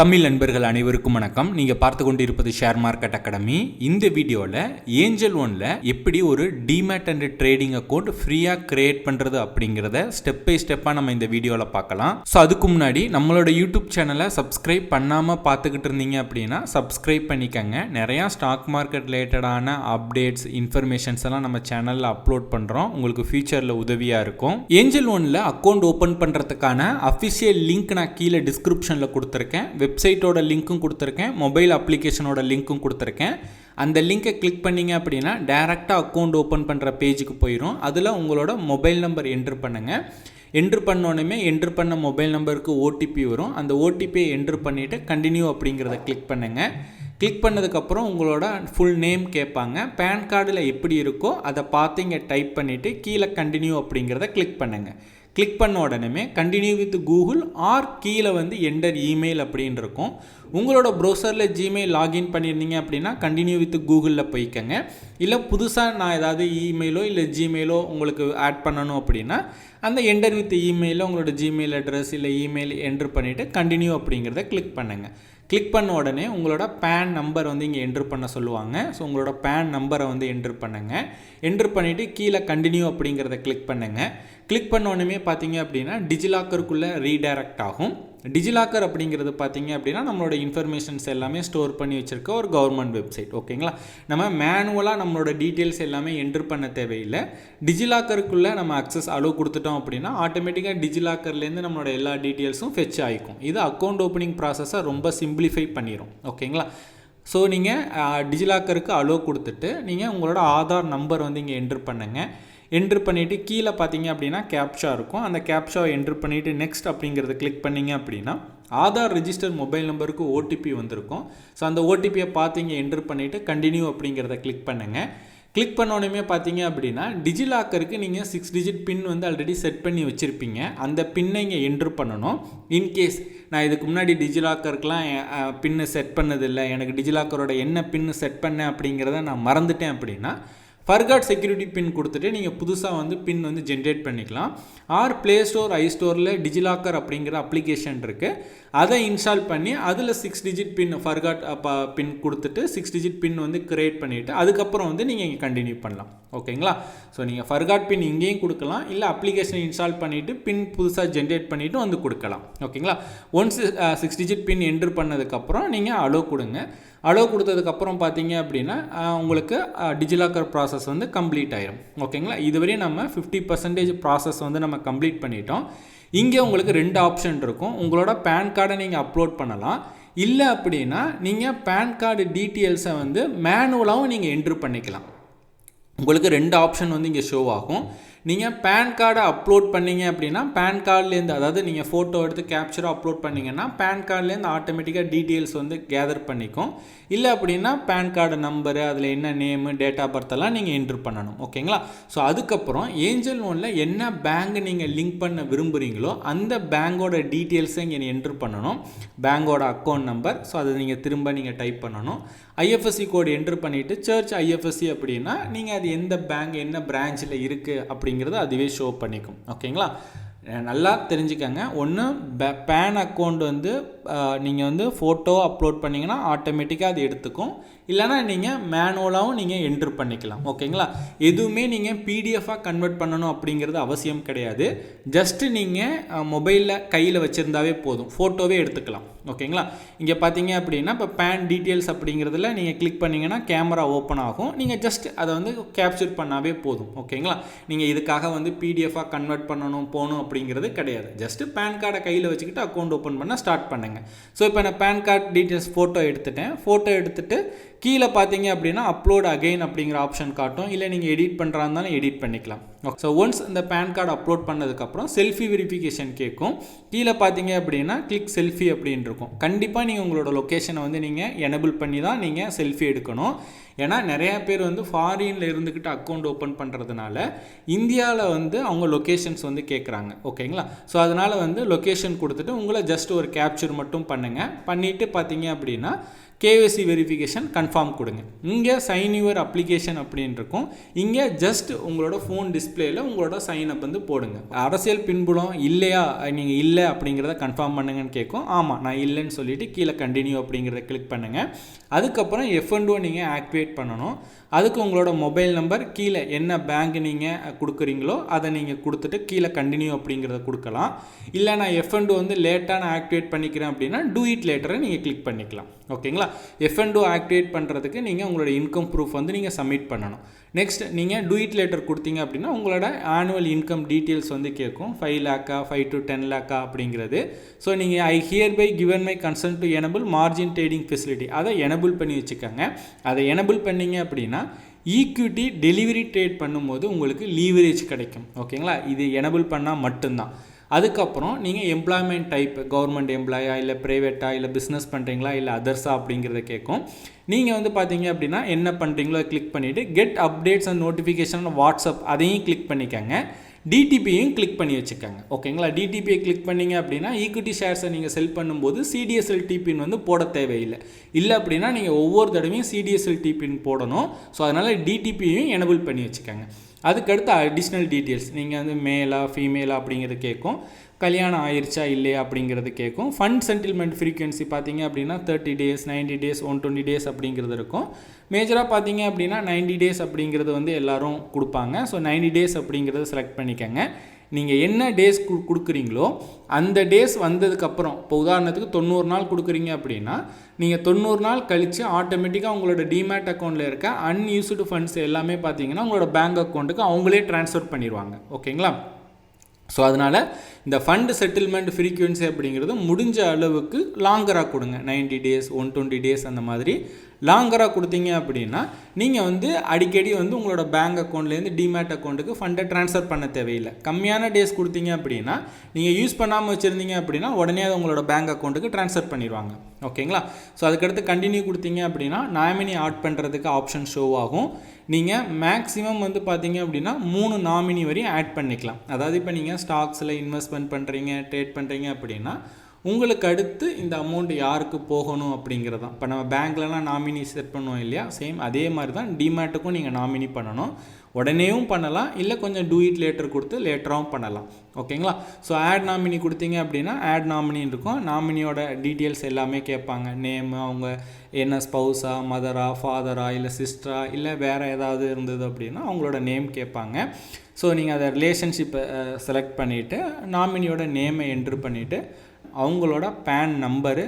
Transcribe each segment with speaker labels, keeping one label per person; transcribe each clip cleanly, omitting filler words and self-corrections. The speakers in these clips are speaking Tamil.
Speaker 1: தமிழ் நண்பர்கள் அனைவருக்கும் வணக்கம். நீங்கள் பார்த்து கொண்டிருப்பது ஷேர் மார்க்கெட் அகாடமி. இந்த வீடியோவில் ஏஞ்சல் ஒன்ல எப்படி ஒரு டிமேட் அண்ட் ட்ரேடிங் அக்கௌண்ட் ஃப்ரீயாக கிரியேட் பண்ணுறது அப்படிங்கிறத ஸ்டெப் பை ஸ்டெப்பாக நம்ம இந்த வீடியோவில் பார்க்கலாம். ஸோ அதுக்கு முன்னாடி நம்மளோட யூடியூப் சேனலை சப்ஸ்கிரைப் பண்ணாமல் பார்த்துக்கிட்டு இருந்தீங்க அப்படின்னா சப்ஸ்கிரைப் பண்ணிக்கங்க. நிறையா ஸ்டாக் மார்க்கெட் ரிலேட்டடான அப்டேட்ஸ் இன்ஃபர்மேஷன்ஸ் எல்லாம் நம்ம சேனலில் அப்லோட் பண்ணுறோம். உங்களுக்கு ஃபியூச்சரில் உதவியாக இருக்கும். ஏஞ்சல் ஒன்ல அக்கௌண்ட் ஓப்பன் பண்ணுறதுக்கான அஃபிஷியல் லிங்க் நான் கீழே டிஸ்கிரிப்ஷனில் கொடுத்துருக்கேன். வெப்சைட்டோட லிங்க்கும் கொடுத்துருக்கேன், மொபைல் அப்ளிகேஷனோட லிங்க்கும் கொடுத்துருக்கேன். அந்த லிங்கை கிளிக் பண்ணிங்க அப்படின்னா டேரெக்டாக அக்கௌண்ட் ஓப்பன் பண்ணுற பேஜுக்கு போயிடும். அதில் உங்களோட மொபைல் நம்பர் என்ட்ரு பண்ணுங்கள். என்ட்ரு பண்ணோன்னே என்ட்ரு பண்ண மொபைல் நம்பருக்கு ஓடிபி வரும். அந்த ஓடிபியை என்ட்ரு பண்ணிவிட்டு கண்டினியூ அப்படிங்கிறத கிளிக் பண்ணுங்கள். கிளிக் பண்ணதுக்கப்புறம் உங்களோட ஃபுல் நேம் கேட்பாங்க. பேன் கார்டில் எப்படி இருக்கோ அதை பார்த்து இங்கே டைப் பண்ணிவிட்டு கீழே கண்டினியூ அப்படிங்கிறத கிளிக் பண்ணுங்கள். கிளிக் பண்ண உடனே கண்டினியூ வித் கூகுள் ஆர் கீழே என்டர் இமெயில் அப்படின்னு இருக்கும். உங்களோட ப்ரௌசரில் ஜிமெயில் லாகின் பண்ணியிருந்தீங்க அப்படின்னா கண்டினியூ வித் கூகுளில் போய்க்கங்க. இல்லை புதுசாக நான் ஏதாவது இமெயிலோ இல்லை ஜிமெயிலோ உங்களுக்கு ஆட் பண்ணணும் அப்படின்னா அந்த என்டர் வித் இமெயிலில் உங்களோட ஜிமெயில் அட்ரஸ் இல்லை இமெயில் என்ட்ரு பண்ணிவிட்டு கண்டினியூ அப்படிங்கிறத கிளிக் பண்ணுங்கள். கிளிக் பண்ண உடனே உங்களோட பேன் நம்பர் இங்கே என்ட்ரு பண்ண சொல்லுவாங்க. ஸோ உங்களோட பேன் நம்பரை என்ட்ரு பண்ணுங்கள். என்ட்ரு பண்ணிவிட்டு கீழே கண்டினியூ அப்படிங்கிறத கிளிக் பண்ணுங்கள். கிளிக் பண்ண உடனே பார்த்தீங்க அப்படின்னா டிஜிலாக்கருக்குள்ளே ரீடைரக்ட் ஆகும். டிஜிலாக்கர் அப்படிங்கிறது பார்த்தீங்க அப்படின்னா நம்மளோட இன்ஃபர்மேஷன்ஸ் எல்லாமே ஸ்டோர் பண்ணி வச்சுருக்க ஒரு கவர்மெண்ட் வெப்சைட். ஓகேங்களா, நம்ம மேனுவலாக நம்மளோட டீட்டெயில்ஸ் எல்லாமே என்ட்ரு பண்ண தேவையில்லை. டிஜிலாக்கருக்குள்ளே நம்ம அக்சஸ் அலோவ் கொடுத்துட்டோம் அப்படின்னா ஆட்டோமேட்டிக்காக டிஜிலாக்கர்லேருந்து நம்மளோட எல்லா டீட்டெயில்ஸும் ஃபெச் ஆகிக்கும். இது அக்கௌண்ட் ஓப்பனிங் ப்ராசஸை ரொம்ப சிம்பிளிஃபை பண்ணிடும். ஓகேங்களா, ஸோ நீங்கள் டிஜிலாக்கருக்கு அலோவ் கொடுத்துட்டு நீங்கள் உங்களோட ஆதார் நம்பர் இங்கே என்ட்ரு பண்ணுங்கள். என்ட்ரு பண்ணிவிட்டு கீழே பார்த்தீங்க அப்படின்னா கேப்ஷா இருக்கும். அந்த கேப்ஷாவை என்ட்ரு பண்ணிவிட்டு நெக்ஸ்ட் அப்படிங்கிறத கிளிக் பண்ணிங்க அப்படின்னா ஆதார் ரிஜிஸ்டர் மொபைல் நம்பருக்கு ஓடிபி வந்திருக்கும். ஸோ அந்த ஓடிபியை பார்த்தீங்க என்ட்ரு பண்ணிவிட்டு கண்டினியூ அப்படிங்கிறத கிளிக் பண்ணுங்கள். கிளிக் பண்ணோடனே பார்த்தீங்க அப்படின்னா டிஜிலாக்கருக்கு நீங்கள் 6 டிஜிட் பின் ஆல்ரெடி செட் பண்ணி வச்சுருப்பீங்க. அந்த பின்னை இங்கே என்ட்ரு பண்ணணும். இன்கேஸ் நான் இதுக்கு முன்னாடி டிஜிலாக்கருக்கெலாம் பின்னு செட் பண்ணதில்லை, எனக்கு டிஜிலாக்கரோட என்ன பின்னு செட் பண்ணேன் அப்படிங்கிறத நான் மறந்துட்டேன் அப்படின்னா ஃபர்காட் செக்யூரிட்டி பின் கொடுத்துட்டு நீங்கள் புதுசாக பின் ஜென்ரேட் பண்ணிக்கலாம். ஆர் ப்ளே ஸ்டோர் ஐஸ்டோரில் டிஜிலாக்கர் அப்படிங்கிற அப்ளிகேஷன் இருக்குது. அதை இன்ஸ்டால் பண்ணி அதில் 6 டிஜிட் பின் ஃபர்காட் பின் கொடுத்துட்டு 6 டிஜிட் பின் கிரியேட் பண்ணிவிட்டு அதுக்கப்புறம் நீங்கள் இங்கே கண்டினியூ பண்ணலாம். ஓகேங்களா, ஸோ நீங்கள் ஃபர்காட் பின் இங்கேயும் கொடுக்கலாம், இல்லை அப்ளிகேஷன் இன்ஸ்டால் பண்ணிவிட்டு பின் புதுசாக ஜென்ரேட் பண்ணிவிட்டு கொடுக்கலாம். ஓகேங்களா, ஒன்ஸ் 6 டிஜிட் பின் என்ட்ரு பண்ணதுக்கப்புறம் நீங்கள் அலோவ் கொடுங்க. அலோவ் கொடுத்ததுக்கப்புறம் பார்த்தீங்க அப்படின்னா உங்களுக்கு டிஜிலாக்கர் ப்ராசஸ் கம்ப்ளீட் ஆயிரும். ஓகேங்களா, இதுவரையும் நம்ம 50% ப்ராசஸ் நம்ம கம்ப்ளீட் பண்ணிட்டோம். இங்கே உங்களுக்கு 2 ஆப்ஷன் இருக்கும். உங்களோட பேன் கார்டை நீங்கள் அப்லோட் பண்ணலாம், இல்லை அப்படின்னா நீங்கள் பேன் கார்டு டீட்டெயில்ஸை மேனுவலாகவும் நீங்கள் என்ட்ரு பண்ணிக்கலாம். உங்களுக்கு 2 ஆப்ஷன் இங்கே ஷோ ஆகும். நீங்கள் பேன் கார்டை அப்லோட் பண்ணிங்க அப்படின்னா பேன் கார்ட்லேருந்து, அதாவது நீங்கள் ஃபோட்டோ எடுத்து கேப்சராக அப்லோட் பண்ணிங்கன்னா பேன் கார்ட்லேருந்து ஆட்டோமேட்டிக்காக டீட்டெயில்ஸ் கேதர் பண்ணிக்கும். இல்லை அப்படின்னா பேன் கார்டு நம்பரு, அதில் என்ன நேமு, டேட் ஆஃப் பர்த் எல்லாம் நீங்கள் என்ட்ரு பண்ணணும். ஓகேங்களா, ஸோ அதுக்கப்புறம் ஏஞ்சல் ஒன்ல என்ன பேங்க் நீங்கள் லிங்க் பண்ண விரும்புகிறீங்களோ அந்த பேங்கோட டீட்டெயில்ஸை இங்கே என்ட்ரு பண்ணணும். பேங்கோட அக்கௌண்ட் நம்பர், ஸோ அதை நீங்கள் திரும்ப டைப் பண்ணணும். ஐஎஃப்எஸ்சி கோடு என்ட்ரு பண்ணிவிட்டு சர்ச் ஐஎஃப்எஸ்சி அப்படின்னா நீங்கள் அது எந்த பேங்க் என்ன பிரான்ச்சில் இருக்குது அப்படிங்கிறத அதுவே ஷோ பண்ணிக்கும். ஓகேங்களா, நல்லா தெரிஞ்சுக்கங்க. ஒன்று பேன் அக்கௌண்ட் நீங்கள் ஃபோட்டோ அப்லோட் பண்ணிங்கன்னா ஆட்டோமேட்டிக்காக அது எடுத்துக்கும், இல்லைனா நீங்கள் மேனுவலாகவும் நீங்கள் என்ட்ரு பண்ணிக்கலாம். ஓகேங்களா, எதுவுமே நீங்கள் பிடிஎஃபாக கன்வெர்ட் பண்ணணும் அப்படிங்கிறது அவசியம் கிடையாது. ஜஸ்ட்டு நீங்கள் மொபைலில் கையில் வச்சுருந்தாவே போதும், ஃபோட்டோவே எடுத்துக்கலாம். ஓகேங்களா, இங்கே பார்த்தீங்க அப்படின்னா இப்போ பேன் டீட்டெயில்ஸ் அப்படிங்கிறதுல நீங்கள் கிளிக் பண்ணிங்கன்னா கேமரா ஓப்பன் ஆகும். நீங்கள் ஜஸ்ட் அதை கேப்சர் பண்ணாவே போதும். ஓகேங்களா, நீங்கள் இதுக்காக பிடிஎஃபாக கன்வெர்ட் பண்ணணும் போகணும் அப்படிங்கிறது கிடையாது. ஜஸ்ட்டு பேன் கார்டை கையில் வச்சுக்கிட்டு அக்கௌண்ட் ஓப்பன் பண்ண ஸ்டார்ட் பண்ணுங்கள். ஸோ இப்போ நான் பேன் கார்டு டீட்டெயில்ஸ் ஃபோட்டோ எடுத்துட்டேன். ஃபோட்டோ எடுத்துகிட்டு கீழே பார்த்தீங்க அப்படின்னா அப்லோட் அகைன் அப்படிங்கிற ஆப்ஷன் காட்டும். இல்லை நீங்கள் எடிட் பண்ணுறா இருந்தாலும் எடிட் பண்ணிக்கலாம். ஸோ ஒன்ஸ் இந்த பேன் கார்டு அப்லோட் பண்ணதுக்கப்புறம் செல்ஃபி வெரிஃபிகேஷன் கேட்கும். கீழே பார்த்தீங்க அப்படின்னா கிளிக் செல்ஃபி அப்படின்னு இருக்கும். கண்டிப்பாக நீங்கள் உங்களோட லொக்கேஷனை நீங்கள் எனேபிள் பண்ணி தான் நீங்கள் செல்ஃபி எடுக்கணும். ஏன்னா நிறையா பேர் ஃபாரினில் இருந்துக்கிட்டு அக்கௌண்ட் ஓப்பன் பண்ணுறதுனால இந்தியாவில் அவங்க லொக்கேஷன்ஸ் கேட்குறாங்க. ஓகேங்களா, ஸோ அதனால் லொக்கேஷன் கொடுத்துட்டு உங்களை ஜஸ்ட் ஒரு கேப்சர் மட்டும் பண்ணுங்கள். பண்ணிவிட்டு பார்த்தீங்க அப்படின்னா கேஒய்சி வெரிஃபிகேஷன் கன்ஃபார்ம் கொடுங்க. இங்கே சைன் யுவர் அப்ளிகேஷன் அப்படின்னு இருக்கும். இங்கே ஜஸ்ட் உங்களோட ஃபோன் டிஸ்பிளேயில் உங்களோட சைன் அப் வந்து போடுங்க. அரசியல் பின்புலம் இல்லையா, நீங்கள் இல்லை அப்படிங்கிறத கன்ஃபார்ம் பண்ணுங்கன்னு கேட்கும். ஆமாம் நான் இல்லைன்னு சொல்லிவிட்டு கீழே கண்டினியூ அப்படிங்கிறத கிளிக் பண்ணுங்கள். அதுக்கப்புறம் F&O நீங்கள் ஆக்டிவேட் பண்ணணும். அதுக்கு உங்களோட மொபைல் நம்பர், கீழே என்ன பேங்க் நீங்கள் கொடுக்குறீங்களோ அதை நீங்கள் கொடுத்துட்டு கீழே கண்டினியூ அப்படிங்கிறத கொடுக்கலாம். இல்லை நான் F&O வந்து லேட்டாக நான் ஆக்டிவேட் பண்ணிக்கிறேன் அப்படின்னா டூ இட் லேட்டரை நீங்கள் கிளிக் பண்ணிக்கலாம். ஓகேங்களா? F&O ஆக்டிவேட் பண்ணுறதுக்கு நீங்கள் உங்களோட இன்கம் ப்ரூஃப் வந்து நீங்கள் சப்மிட் பண்ணணும். நெக்ஸ்ட் நீங்கள் டூ இட் லேட்டர் கொடுத்தீங்க அப்படின்னா உங்களோட ஆனுவல் இன்கம் டீட்டெயில்ஸ் வந்து கேட்கும். 5 lakhா 5 to 10 lakh அப்படிங்கிறது. ஸோ நீங்கள் I hereby given my consent to enable margin trading facility அதை எனபிள் பண்ணி வச்சுக்கோங்க. அதை எனபிள் பண்ணிங்க அப்படின்னா ஈக்விட்டி டெலிவரி ட்ரேட் பண்ணும்போது உங்களுக்கு லீவரேஜ் கிடைக்கும். ஓகேங்களா? இது எனபிள் பண்ணால் மட்டும்தான். அதுக்கப்புறம் நீங்கள் எம்ப்ளாய்மெண்ட் டைப், கவர்மெண்ட் எம்ப்ளாயா இல்லை ப்ரைவேட்டா இல்லை பிஸ்னஸ் பண்ணுறீங்களா இல்லை அதர்ஸா அப்படிங்கிறத கேட்கும். நீங்கள் வந்து பார்த்தீங்க அப்படின்னா என்ன பண்ணுறீங்களோ கிளிக் பண்ணிவிட்டு get updates and notification WhatsApp அதையும் கிளிக் பண்ணிக்கோங்க. டிடிபியையும் கிளிக் பண்ணி வச்சுக்கோங்க. ஓகேங்களா? டிடிபியை கிளிக் பண்ணிங்க அப்படின்னா ஈக்விட்டி ஷேர்ஸை நீங்கள் செல் பண்ணும்போது சிடிஎஸ்எல் டிபின் வந்து போட தேவையில்லை. இல்லை அப்படின்னா நீங்கள் ஒவ்வொரு தடவையும் சிடிஎஸ்எல் டிபின் போடணும். ஸோ அதனால் டிடிபியையும் எனபிள் பண்ணி வச்சுக்கோங்க. அதுக்கடுத்து அடிஷ்னல் டீட்டெயில்ஸ், நீங்கள் வந்து மேலா ஃபீமேலா அப்படிங்கிறது கேட்கும். கல்யாணம் ஆயிடுச்சா இல்லையா அப்படிங்கிறது கேட்கும். ஃபண்ட் செட்டில்மெண்ட் ஃப்ரீக்வன்சி பார்த்தீங்க அப்படின்னா 30 days 90 days 120 days அப்படிங்கிறது இருக்கும். மேஜராக பார்த்தீங்க அப்படின்னா 90 days அப்படிங்கிறது வந்து எல்லோரும் கொடுப்பாங்க. ஸோ 90 days அப்படிங்கிறத செலக்ட் பண்ணிக்கோங்க. நீங்கள் என்ன டேஸ் கொடுக்குறீங்களோ அந்த டேஸ் வந்ததுக்கப்புறம், இப்போ உதாரணத்துக்கு 90 நாள் கொடுக்குறீங்க அப்படின்னா நீங்கள் 90 நாள் கழித்து ஆட்டோமேட்டிக்காக உங்களோட டிமேட் அக்கௌண்ட்டில் இருக்க அன்யூஸ்டு ஃபண்ட்ஸ் எல்லாமே பார்த்தீங்கன்னா உங்களோட பேங்க் அக்கௌண்ட்டுக்கு அவங்களே ட்ரான்ஸ்ஃபர் பண்ணிடுவாங்க. ஓகேங்களா? ஸோ அதனால் இந்த ஃபண்ட் செட்டில்மெண்ட் ஃப்ரீக்வன்சி அப்படிங்கிறது முடிஞ்ச அளவுக்கு லாங்கராக கொடுங்க. 90 days 120 days அந்த மாதிரி லாங்கராக கொடுத்தீங்க அப்படின்னா நீங்கள் வந்து அடிக்கடி வந்து உங்களோட பேங்க் அக்கௌண்ட்லேருந்து டிமேட் அக்கௌண்ட்டுக்கு ஃபண்டை ட்ரான்ஸ்ஃபர் பண்ண தேவையில்லை. கம்மியான டேஸ் கொடுத்தீங்க அப்படின்னா நீங்கள் யூஸ் பண்ணாமல் வச்சுருந்தீங்க அப்படின்னா உடனே அதை உங்களோட பேங்க் அக்கௌண்ட்டுக்கு ட்ரான்ஸ்ஃபர் பண்ணிடுவாங்க. ஓகேங்களா? ஸோ அதுக்கடுத்து கண்டினியூ கொடுத்தீங்க அப்படின்னா நாமினி ஆட் பண்ணுறதுக்கு ஆப்ஷன் ஷோ ஆகும். நீங்கள் மேக்ஸிமம் வந்து பார்த்தீங்க அப்படின்னா 3 நாமினி வரையும் ஆட் பண்ணிக்கலாம். அதாவது இப்போ நீங்கள் ஸ்டாக்ஸில் இன்வெஸ்ட்மெண்ட் பண்ணுறீங்க, ட்ரேட் பண்ணுறீங்க அப்படின்னா உங்களுக்கு அடுத்து இந்த அமௌண்ட் யாருக்கு போகணும் அப்படிங்கிறது தான். இப்போ நம்ம பேங்க்லலாம் நாமினி செட் பண்ணுவோம் இல்லையா, சேம் அதே மாதிரி தான் டிமேட்டுக்கும் நீங்கள் நாமினி பண்ணணும். உடனேயும் பண்ணலாம், இல்லை கொஞ்சம் டூ இட் லேட்டர் கொடுத்து லேட்டராகவும் பண்ணலாம். ஓகேங்களா? ஸோ ஆட் நாமினி கொடுத்தீங்க அப்படின்னா ஆட் நாமினின்னு இருக்கும். நாமினியோட டீட்டெயில்ஸ் எல்லாமே கேட்பாங்க. நேம், அவங்க என்ன ஸ்பௌஸா, மதரா, ஃபாதரா, இல்லை சிஸ்டரா, இல்லை வேறு ஏதாவது இருந்தது அப்படின்னா அவங்களோட நேம் கேட்பாங்க. ஸோ நீங்கள் அதை ரிலேஷன்ஷிப்பை செலக்ட் பண்ணிவிட்டு நாமினியோட நேமை என்ட்ரு பண்ணிவிட்டு அவங்களோட PAN number,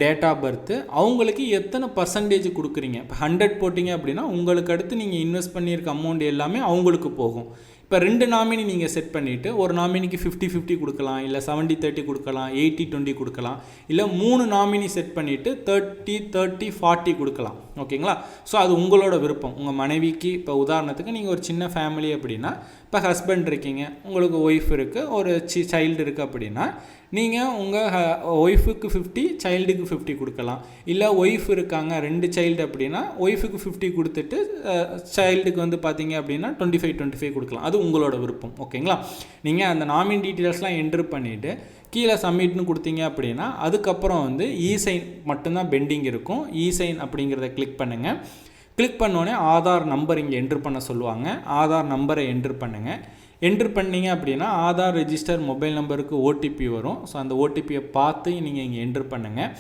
Speaker 1: date of birth, அவங்களுக்கு எத்தனை பர்சன்டேஜ் கொடுக்குறீங்க. இப்போ 100 போட்டிங்க அப்படின்னா உங்களுக்கு அடுத்து நீங்கள் இன்வெஸ்ட் பண்ணியிருக்க அமௌண்ட் எல்லாமே அவங்களுக்கு போகும். இப்போ 2 நாமினி நீங்கள் செட் பண்ணிவிட்டு ஒரு நாமினிக்கு 50-50 கொடுக்கலாம், இல்லை 70-30 கொடுக்கலாம், 80-20 கொடுக்கலாம், இல்லை 3 நாமினி செட் பண்ணிவிட்டு 30-30-40 கொடுக்கலாம். ஓகேங்களா? ஸோ அது உங்களோட விருப்பம். உங்கள் மனைவிக்கு இப்போ உதாரணத்துக்கு நீங்கள் ஒரு சின்ன ஃபேமிலி அப்படின்னா, இப்போ ஹஸ்பண்ட் இருக்கீங்க, உங்களுக்கு ஒய்ஃப் இருக்குது, ஒரு சைல்டு இருக்குது அப்படின்னா நீங்கள் உங்கள் ஒய்ஃபுக்கு 50, சைல்டுக்கு 50 கொடுக்கலாம். இல்லை ஒய்ஃப் இருக்காங்க 2 சைல்டு அப்படின்னா ஒய்ஃபுக்கு 50 கொடுத்துட்டு சைல்டுக்கு வந்து பார்த்தீங்க அப்படின்னா 25-25 கொடுக்கலாம். அது உங்களோட விருப்பம். ஓகேங்களா? நீங்கள் அந்த நாமினி டீட்டெயில்ஸ்லாம் என்ட்ரு பண்ணிவிட்டு கீழே சப்மிட்னு கொடுத்தீங்க அப்படின்னா அதுக்கப்புறம் வந்து இ-சைன் மட்டும்தான் பெண்டிங் இருக்கும். இ-சைன் அப்படிங்கிறத கிளிக் பண்ணுங்கள். கிளிக் பண்ணோடனே ஆதார் நம்பர் இங்கே என்ட்ரு பண்ண சொல்லுவாங்க. ஆதார் நம்பரை என்ட்ரு பண்ணுங்கள். என்ட்ரு பண்ணிங்க அப்படின்னா ஆதார் ரெஜிஸ்டர் மொபைல் நம்பருக்கு ஓடிபி வரும். ஸோ அந்த ஓடிபியை பார்த்து நீங்கள் இங்கே என்ட்ரு பண்ணுங்கள்.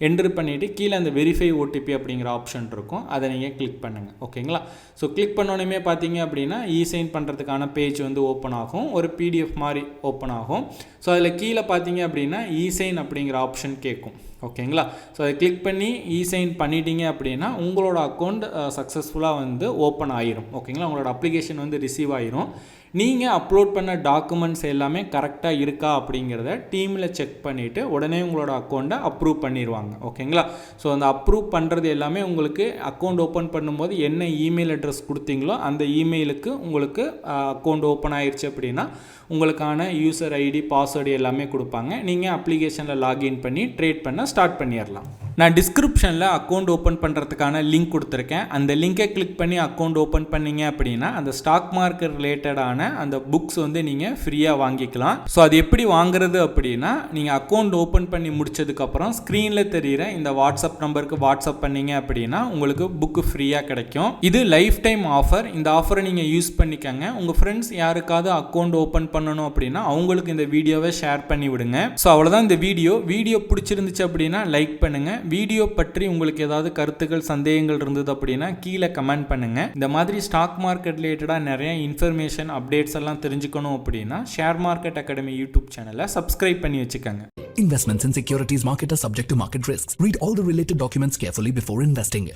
Speaker 1: என்ட்ரு பண்ணிவிட்டு கீழே அந்த வெரிஃபை ஓடிபி அப்படிங்கிற ஆப்ஷன் இருக்கும், அதை நீங்கள் கிளிக் பண்ணுங்கள். ஓகேங்களா? ஸோ கிளிக் பண்ணோன்னே பார்த்தீங்க அப்படின்னா இ-சைன் பண்ணுறதுக்கான பேஜ் வந்து ஓப்பன் ஆகும். ஒரு PDF மாதிரி ஓப்பன் ஆகும். ஸோ அதில் கீழே பார்த்தீங்க அப்படின்னா இ-சைன் அப்படிங்கிற ஆப்ஷன் கேட்கும். ஓகேங்களா? ஸோ அதை கிளிக் பண்ணி இ-சைன் பண்ணிட்டீங்க அப்படின்னா உங்களோட அக்கௌண்ட் சக்ஸஸ்ஃபுல்லாக வந்து ஓப்பன் ஆகிரும். ஓகேங்களா? உங்களோட அப்ளிகேஷன் வந்து ரிசீவ் ஆகிரும். நீங்கள் அப்லோட் பண்ண டாக்குமெண்ட்ஸ் எல்லாமே கரெக்டாக இருக்கா அப்படிங்கிறத டீமில் செக் பண்ணிவிட்டு உடனே உங்களோட அக்கௌண்ட்டை அப்ரூவ் பண்ணிடுவாங்க. ஓகேங்களா? ஸோ அந்த அப்ரூவ் பண்ணுறது எல்லாமே உங்களுக்கு அக்கௌண்ட் ஓப்பன் பண்ணும்போது என்ன இமெயில் அட்ரஸ் கொடுத்தீங்களோ அந்த இமெயிலுக்கு உங்களுக்கு அக்கௌண்ட் ஓப்பன் ஆயிடுச்சு அப்படின்னா உங்களுக்கான யூசர் ஐடி, பாஸ்வேர்டு எல்லாமே கொடுப்பாங்க. நீங்கள் அப்ளிகேஷனில் லாகின் பண்ணி ட்ரேட் பண்ண ஸ்டார்ட் பண்ணிடலாம். நான் டிஸ்கிரிப்ஷனில் அக்கௌண்ட் ஓப்பன் பண்ணுறதுக்கான லிங்க் கொடுத்துருக்கேன். அந்த லிங்கை கிளிக் பண்ணி அக்கௌண்ட் ஓப்பன் பண்ணீங்க அப்படின்னா அந்த ஸ்டாக் மார்க்கெட் ரிலேட்டடான அந்த புக்ஸ் வந்து நீங்கள் ஃப்ரீயாக வாங்கிக்கலாம். ஸோ அது எப்படி வாங்குறது அப்படின்னா, நீங்கள் அக்கௌண்ட் ஓப்பன் பண்ணி முடிச்சதுக்கப்புறம் ஸ்க்ரீனில் தெரிகிற இந்த வாட்ஸ்அப் நம்பருக்கு வாட்ஸ்அப் பண்ணீங்க அப்படின்னா உங்களுக்கு புக்கு ஃப்ரீயாக கிடைக்கும். இது லைஃப் டைம் ஆஃபர். இந்த ஆஃபரை நீங்கள் யூஸ் பண்ணிக்கங்க. உங்கள் ஃப்ரெண்ட்ஸ் யாருக்காவது அக்கௌண்ட் ஓப்பன் பண்ணணும் அப்படின்னா அவங்களுக்கு இந்த வீடியோவை ஷேர் பண்ணி விடுங்க. ஸோ அவ்வளோதான் இந்த வீடியோ பிடிச்சிருந்துச்சு அப்படின்னா லைக் பண்ணுங்க. வீடியோ பற்றி உங்களுக்கு ஏதாவது கருத்துக்கள் சந்தேகங்கள் இருந்தது அப்படின்னா கீழே கமெண்ட் பண்ணுங்க. இந்த மாதிரி ஸ்டாக் மார்க்கெட் ரிலேட்டடாக நிறைய இன்ஃபர்மேஷன் அப்டேட்ஸ் எல்லாம் தெரிஞ்சுக்கணும் அப்படின்னா ஷேர் மார்க்கெட் அகாடமி யூடியூப் சேனலை சப்ஸ்கிரைப் பண்ணி வச்சுக்கோங்க.
Speaker 2: Investments in securities market are subject to market risks. Read all the related documents carefully before investing.